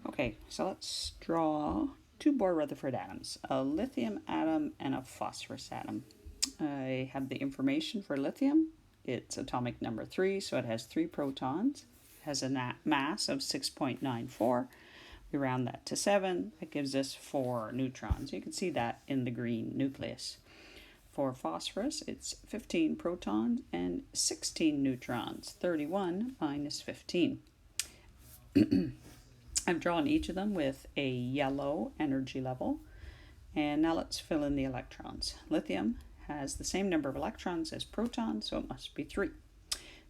Okay, so let's draw two Bohr Rutherford atoms, a lithium atom and a phosphorus atom. I have the information for lithium. It's atomic number 3, so it has 3 protons. It has a mass of 6.94. We round that to 7. That gives us 4 neutrons. You can see that in the green nucleus. For phosphorus, it's 15 protons and 16 neutrons. 31 minus 15. I've drawn each of them with a yellow energy level. And now let's fill in the electrons. Lithium has the same number of electrons as protons, so it must be 3.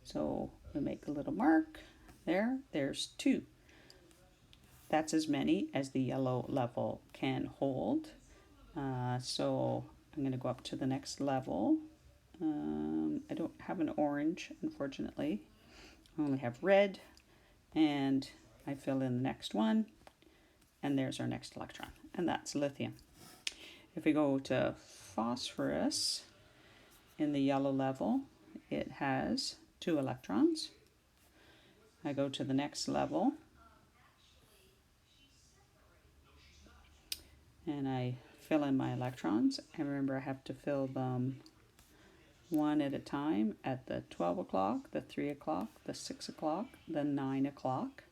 So we make a little mark there. There's 2. That's as many as the yellow level can hold. So I'm going to go up to the next level. I don't have an orange, unfortunately. I only have red, and I fill in the next one, and there's our next electron, and that's lithium. If we go to phosphorus, in the yellow level, it has 2 electrons. I go to the next level, and I fill in my electrons. And remember, I have to fill them one at a time at the 12 o'clock, the 3 o'clock, the 6 o'clock, the 9 o'clock.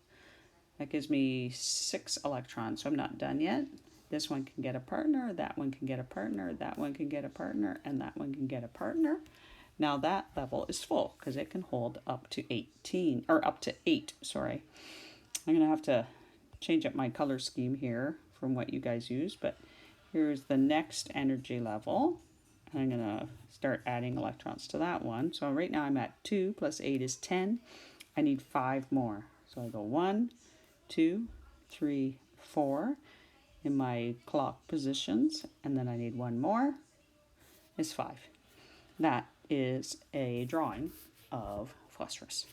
That gives me 6 electrons, so I'm not done yet. This one can get a partner, that one can get a partner, that one can get a partner, and that one can get a partner. Now that level is full because it can hold up to 18, or up to 8, sorry. I'm going to have to change up my color scheme here from what you guys use, but here's the next energy level. I'm going to start adding electrons to that one. So right now I'm at 2 plus 8 is 10. I need 5 more. So I go 1, 2, 3, 4 in my clock positions, and then I need 1 more, is 5. That is a drawing of phosphorus.